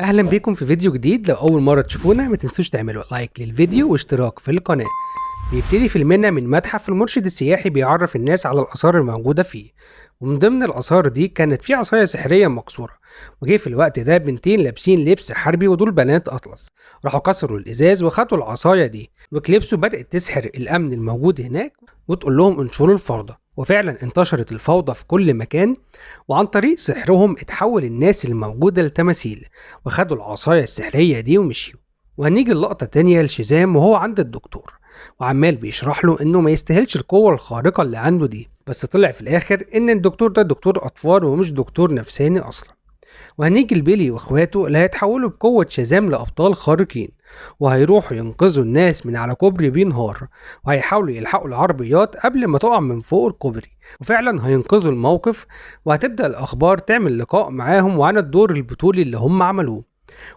اهلا بيكم في فيديو جديد. لو اول مره تشوفونا ما تنسوش تعملوا لايك للفيديو واشتراك في القناه. بيبتدي فيلمنا من متحف المرشد السياحي بيعرف الناس على الاثار الموجوده فيه، ومن ضمن الاثار دي كانت في عصايه سحريه مكسوره. وجه في الوقت ده بنتين لابسين لبس حربي ودول بنات اطلس، راحوا كسروا الازاز وخدوا العصايه دي، وكليبسو بدات تسحر الامن الموجود هناك وتقول لهم انشروا الفوضى. وفعلا انتشرت الفوضى في كل مكان، وعن طريق سحرهم اتحول الناس الموجودة لتماثيل، وخدوا العصاية السحرية دي ومشيوا. وهنيجي اللقطة تانية لشيزام وهو عند الدكتور، وعمال بيشرح له انه ما يستاهلش القوة الخارقة اللي عنده دي، بس طلع في الاخر ان الدكتور ده دكتور اطفال ومش دكتور نفساني اصلا. وهنيجي لبيلي واخواته اللي هيتحولوا بقوة شازام لأبطال خارقين، وهيروحوا ينقذوا الناس من على كوبري بينهار، وهيحاولوا يلحقوا العربيات قبل ما تقع من فوق الكوبري. وفعلا هينقذوا الموقف، وهتبدأ الأخبار تعمل لقاء معاهم وعن الدور البطولي اللي هم عملوه.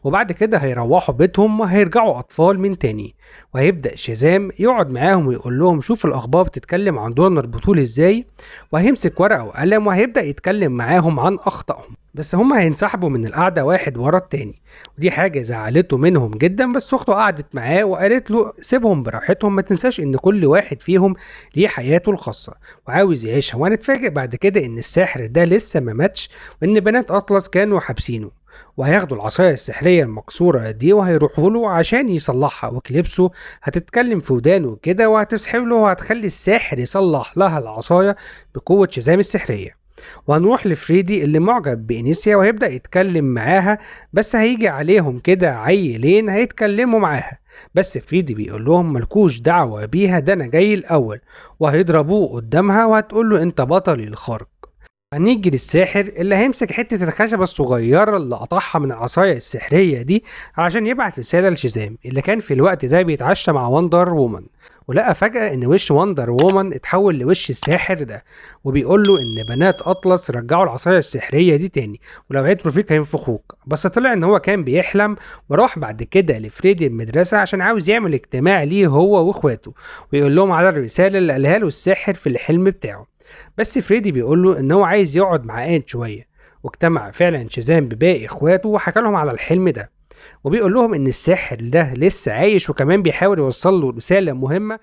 وبعد كده هيروحوا بيتهم وهيرجعوا أطفال من تاني، وهيبدأ شازام يقعد معاهم ويقول لهم شوف الأخبار بتتكلم عن دورنا البطولي إزاي، وهيمسك ورقة وقلم وهيبدأ يتكلم معاهم عن أخطائهم. بس هما هينسحبوا من القعدة واحد ورا التاني، ودي حاجة زعلته منهم جدا. بس أخته قعدت معاه وقالت له سيبهم براحتهم، ما تنساش إن كل واحد فيهم ليه حياته الخاصة وعاوز يعيشها. وهنتفاجئ بعد كده إن الساحر ده لسه ما ماتش، وإن بنات أطلس كانوا حابسينه، وهياخدوا العصاية السحرية المكسورة دي وهيروحوا له عشان يصلحها. وكليبسو هتتكلم في ودانه كده وهتسحب له وهتخلي الساحر يصلح لها العصاية بقوة شازام السحرية. وهنروح لفريدي اللي معجب بإنيسيا وهيبدأ يتكلم معاها، بس هيجي عليهم كده عيلين هيتكلموا معاها، بس فريدي بيقول لهم ملكوش دعوة بيها، ده أنا جاي الأول. وهيضربوه قدامها وهتقول له أنت بطلي الخارق. هنيجي للساحر اللي هيمسك حتة الخشبة الصغيرة اللي قطعها من العصاية السحرية دي علشان يبعت رسالة لشيزام اللي كان في الوقت ده بيتعشى مع وندر وومن، ولقى فجأة ان وش وندر وومن اتحول لوش الساحر ده، وبيقول له ان بنات اطلس رجعوا العصاية السحرية دي تاني، ولو عثروا فيك هينفخوك. بس طلع ان هو كان بيحلم، وراح بعد كده لفريدي المدرسة عشان عاوز يعمل اجتماع ليه هو واخواته، ويقول لهم على الرسالة اللي قالها له الساحر في الحلم بتاعه. بس فريدي بيقول له ان هو عايز يقعد مع آن شويه. واجتمع فعلا شازام بباقي اخواته وحكى لهم على الحلم ده، وبيقول لهم ان الساحر ده لسه عايش وكمان بيحاول يوصل له رساله مهمه.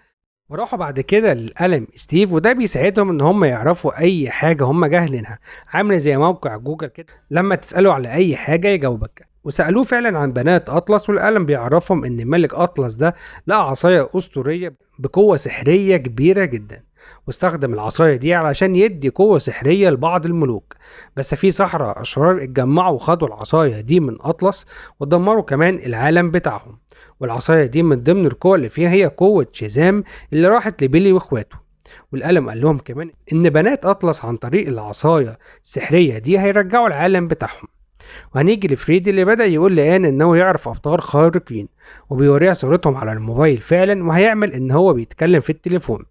وراحوا بعد كده للقلم ستيف، وده بيساعدهم ان هم يعرفوا اي حاجه هم جاهلينها، عامله زي موقع جوجل كده لما تساله على اي حاجه يجاوبك. وسالوه فعلا عن بنات اطلس، والقلم بيعرفهم ان ملك اطلس ده لقى عصايه اسطوريه بقوه سحريه كبيره جدا، واستخدم العصايه دي علشان يدي قوه سحريه لبعض الملوك. بس في سحرة اشرار اتجمعوا وخدوا العصايه دي من اطلس ودمروا كمان العالم بتاعهم. والعصايه دي من ضمن القوة اللي فيها هي قوه شازام اللي راحت لبيلي واخواته. والقلم قال لهم كمان ان بنات اطلس عن طريق العصايه السحريه دي هيرجعوا العالم بتاعهم. وهنيجي لفريدي اللي بدأ يقول لآن إنه يعرف أبطال خارقين، وبيوريها صورتهم على الموبايل فعلا، وهيعمل إن هو بيتكلم في التليفون.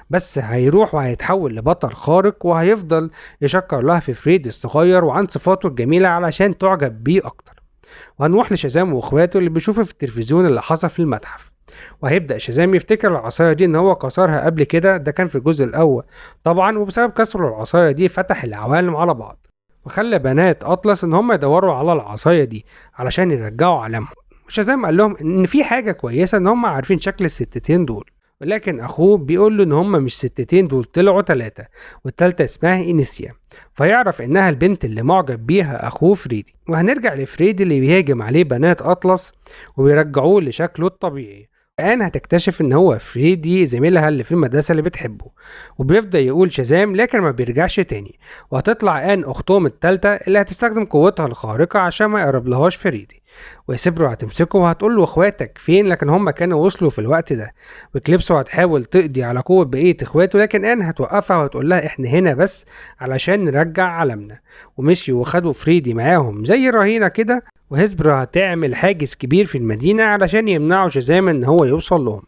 بس هيروح وهيتحول لبطل خارق، وهيفضل يشكر لها في فريدي الصغير وعن صفاته الجميلة علشان تعجب بيه أكتر. وهنروح لشازام واخواته اللي بيشوفوا في التلفزيون اللي حصل في المتحف، وهيبدأ شازام يفتكر العصاية دي ان هو كسرها قبل كده، ده كان في الجزء الاول طبعا، وبسبب كسر العصاية دي فتح العوالم على بعض، وخلى بنات اطلس ان هم يدوروا على العصاية دي علشان يرجعوا عالمهم. شازام قال لهم ان في حاجة كويسة ان هم عارفين شكل الستتين دول، ولكن اخوه بيقول له ان هم مش ستتين، دول طلعوا تلاتة، والتالتة اسمها إنيسيا، فيعرف انها البنت اللي معجب بيها اخوه فريدي. وهنرجع لفريدي اللي بيهاجم عليه بنات اطلس وبيرجعوه لشكله الطبيعي. الآن هتكتشف ان هو فريدي زميلها اللي في المدرسة اللي بتحبه، وبيفضل يقول شازام لكن ما بيرجعش تاني. وهتطلع آن اختهم التالتة اللي هتستخدم قوتها الخارقة عشان ما يقرب لهاش فريدي، ويسيبرو هتمسكه وهتقول له اخواتك فين، لكن هم كانوا وصلوا في الوقت ده. وكليبسو هتحاول تقضي على قوة بقية اخواته، لكن آن هتوقفها وهتقول لها احنا هنا بس علشان نرجع عالمنا. ومشيوا وخدوا فريدي معاهم زي رهينة كده، وهسبرو هتعمل حاجز كبير في المدينة علشان يمنعوا شازام ان هو يوصل لهم.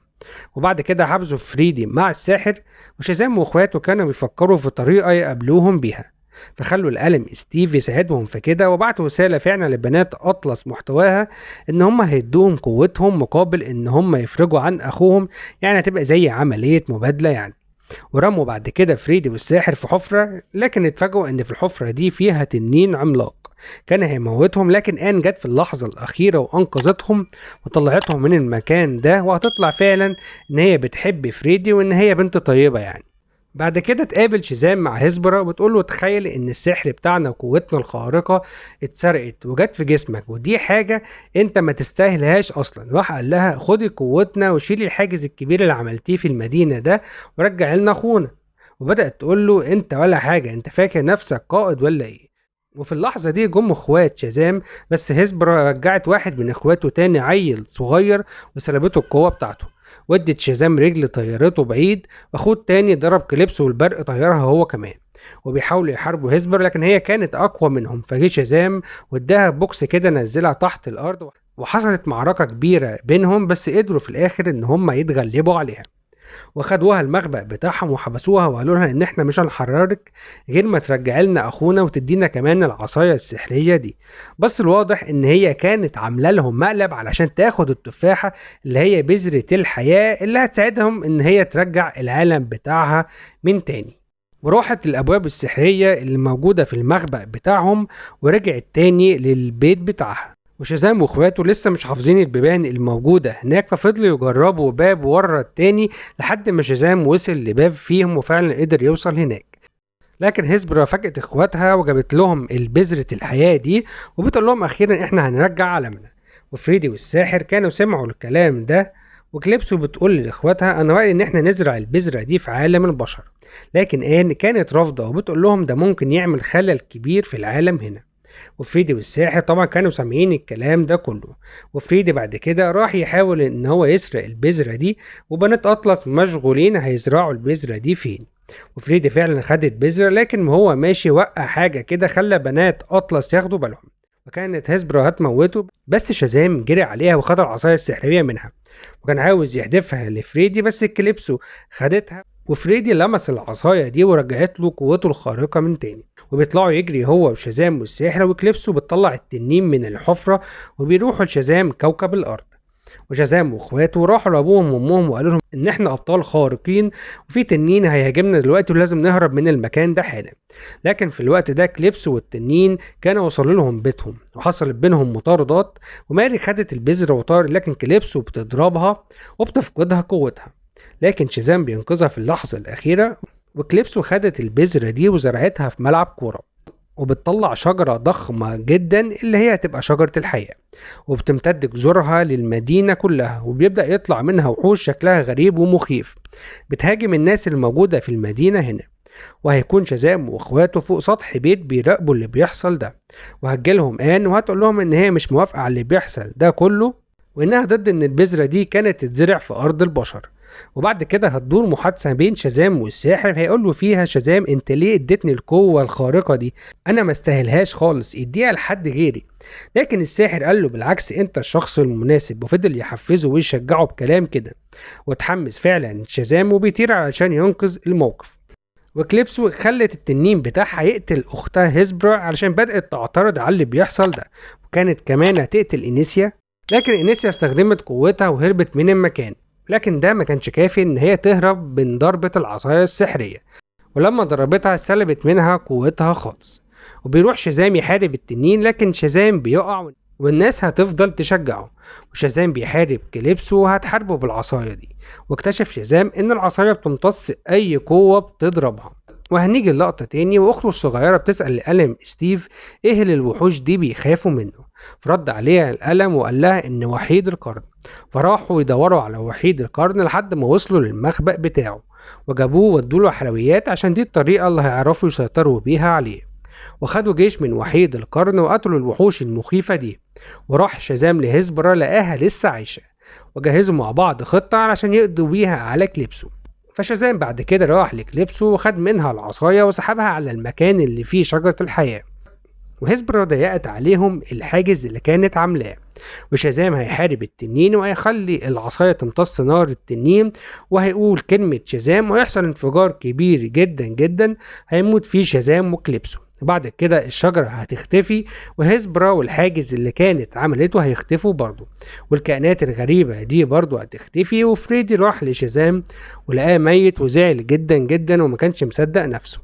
وبعد كده حبسوا فريدي مع الساحر، وشازام واخواته كانوا بيفكروا في طريقة يقابلوهم بيها، فخلوا القلم ستيف يساعدهم في كده، وبعتوا رسالة فعلا لبنات أطلس محتواها إن هم هيدوهم قوتهم مقابل إن هم يفرجوا عن أخوهم، يعني هتبقى زي عملية مبادلة يعني. ورموا بعد كده فريدي والساحر في حفرة، لكن اتفاجئوا إن في الحفرة دي فيها تنين عملاق، كان هيموتهم، لكن آن جت في اللحظة الأخيرة وأنقذتهم وطلعتهم من المكان ده، وهتطلع فعلا إن هي بتحب فريدي وإن هي بنت طيبة يعني. بعد كده تقابل شيزام مع هيسبرا وبتقول له تخيل ان السحر بتاعنا وقوتنا الخارقة اتسرقت وجت في جسمك، ودي حاجة انت ما تستاهلهاش اصلا. راح قال لها خدي قوتنا وشيلي الحاجز الكبير اللي عملتيه في المدينة ده ورجع لنا اخونا. وبدأت تقول له انت ولا حاجة، انت فاكر نفسك قائد ولا ايه؟ وفي اللحظة دي جم اخوات شازام، بس هيسبرا رجعت واحد من اخواته تاني عيل صغير وسلبته القوة بتاعته، ودت شازام رجل طيرته بعيد، واخوه التاني ضرب كليبسو والبرق طيرها هو كمان. وبيحاولوا يحاربوا هيسبر، لكن هي كانت اقوى منهم، فجه شازام واداها بوكس كده نزلها تحت الارض، وحصلت معركة كبيرة بينهم، بس قدروا في الاخر ان هم يتغلبوا عليها. وخدوها المخبأ بتاعهم وحبسوها وقالوا لها ان احنا مش هنحررك غير ما ترجع لنا اخونا وتدينا كمان العصايه السحريه دي. بس الواضح ان هي كانت عامله لهم مقلب علشان تاخد التفاحه اللي هي بذره الحياه اللي هتساعدهم ان هي ترجع العالم بتاعها من تاني. وراحت الابواب السحريه اللي موجوده في المخبأ بتاعهم ورجعت تاني للبيت بتاعها. وشازام واخواته لسه مش حافظين البيبان الموجودة هناك، ففضلوا يجربوا باب ورا التاني لحد ما شازام وصل لباب فيهم وفعلا قدر يوصل هناك. لكن هيسبرا فاجأت اخواتها وجابت لهم البذرة الحياة دي وبتقول لهم اخيرا احنا هنرجع عالمنا. وفريدي والساحر كانوا سمعوا الكلام ده، وكليبسو بتقول لاخواتها انا رأيي ان احنا نزرع البذرة دي في عالم البشر، لكن آن كانت رافضة وبتقول لهم ده ممكن يعمل خلل كبير في العالم هنا. وفريدي والساحر طبعا كانوا سامعين الكلام ده كله. وفريدي بعد كده راح يحاول ان هو يسرق البذرة دي، وبنات اطلس مشغولين هيزرعوا البذرة دي فين. وفريدي فعلا خد البذرة، لكن وهو ماشي وقع حاجة كده خلى بنات اطلس ياخدوا بالهم، وكانت هيسبرا هتموته، بس شازام جري عليها وخد العصاية السحرية منها وكان عاوز يحدفها لفريدي، بس كليبسو خدتها وفريدي لمس العصاية دي ورجعت له قوته الخارقة من تاني. وبيطلعوا يجري هو وشازام والساحر، وكليبسو بتطلع التنين من الحفرة وبيروحوا لشازام كوكب الأرض. وشازام واخواته راحوا لابوهم وامهم وقالوا لهم ان احنا ابطال خارقين وفي تنين هيهاجمنا دلوقتي ولازم نهرب من المكان ده حالا. لكن في الوقت ده كليبسو والتنين كانوا وصلوا لهم بيتهم وحصلت بينهم مطاردات، وماري خدت البذرة وطار، لكن كليبسو بتضربها وبتفقدها قوتها، لكن شازام بينقذها في اللحظة الأخيرة. وكليبسو خدت البذرة دي وزرعتها في ملعب كورة وبتطلع شجرة ضخمة جدا اللي هي هتبقى شجرة الحياة، وبتمتد جذورها للمدينة كلها، وبيبدأ يطلع منها وحوش شكلها غريب ومخيف بتهاجم الناس الموجودة في المدينة هنا. وهيكون شازام واخواته فوق سطح بيت بيراقبوا اللي بيحصل ده، وهتجيلهم آن وهتقول لهم ان هي مش موافقة على اللي بيحصل ده كله، وانها ضد ان البذرة دي كانت تتزرع في ارض البشر. وبعد كده هتدور محادثة بين شازام والساحر، هيقول له فيها شازام انت ليه اديتني القوة الخارقة دي؟ انا ما استاهلهاش خالص، اديها لحد غيري. لكن الساحر قال له بالعكس انت الشخص المناسب، وفضل يحفزه ويشجعه بكلام كده، وتحمس فعلا شازام وبيطير علشان ينقذ الموقف. وكليبسو خلت التنين بتاعها يقتل اختها هيسبرا علشان بدأت تعترض على اللي بيحصل ده، وكانت كمان هتقتل انيسيا، لكن انيسيا استخدمت قوتها وهربت من المكان. لكن ده ما كانش كافي ان هي تهرب من ضربة العصاية السحرية، ولما ضربتها سلبت منها قوتها خالص. وبيروح شازام يحارب التنين، لكن شازام بيقع والناس هتفضل تشجعه، وشازام بيحارب كليبسو وهتحاربه بالعصاية دي. واكتشف شازام ان العصاية بتمتص اي قوة بتضربها. وهنيجي اللقطة تاني واخته الصغيرة بتسأل القلم ستيف ايه اللي الوحوش دي بيخافوا منه، فرد عليها القلم وقال لها ان وحيد القرن. فراحوا يدوروا على وحيد القرن لحد ما وصلوا للمخبأ بتاعه، وجابوه وادوله حلويات عشان دي الطريقة اللي هيعرفوا يسيطروا بيها عليه. وخدوا جيش من وحيد القرن وقتلوا الوحوش المخيفة دي. وراح شازام لهيسبرا لقاها لسه عايشة، وجهزوا مع بعض خطة علشان يقضوا بيها على كليبسو. فشازام بعد كده راح لكليبسو وخد منها العصاية وسحبها على المكان اللي فيه شجرة الحياة، وهيسبرا ضيقت عليهم الحاجز اللي كانت عاملاه. وشازام هيحارب التنين وهيخلي العصاية تمتص نار التنين، وهيقول كلمة شازام ويحصل انفجار كبير جدا جدا هيموت فيه شازام وكليبسو. وبعد كده الشجرة هتختفي، وهيسبرا والحاجز اللي كانت عملته هيختفوا برضو، والكائنات الغريبة دي برضو هتختفي. وفريدي راح لشازام ولقاه ميت وزعل جدا جدا وما كانش مصدق نفسه،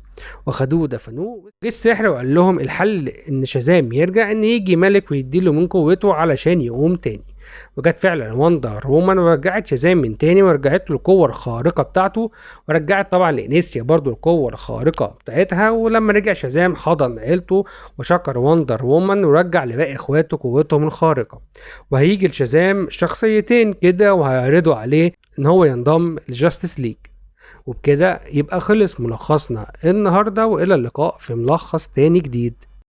وخدوه دفنوه. جه السحر وقال لهم الحل ان شازام يرجع ان يجي ملك ويديله من قوته علشان يقوم تاني. وجت فعلا وندر وومن ورجعت شازام من تاني ورجعت له القوة الخارقة بتاعته، ورجعت طبعا لإنيسيا برضو القوة الخارقة بتاعتها. ولما رجع شازام حضن عيلته وشكر وندر وومن ورجع لباقي اخواته قوتهم الخارقة. وهيجي لشازام شخصيتين كده وهيعرضوا عليه ان هو ينضم لجاستس ليج. وبكده يبقى خلص ملخصنا النهاردة، وإلى اللقاء في ملخص تاني جديد.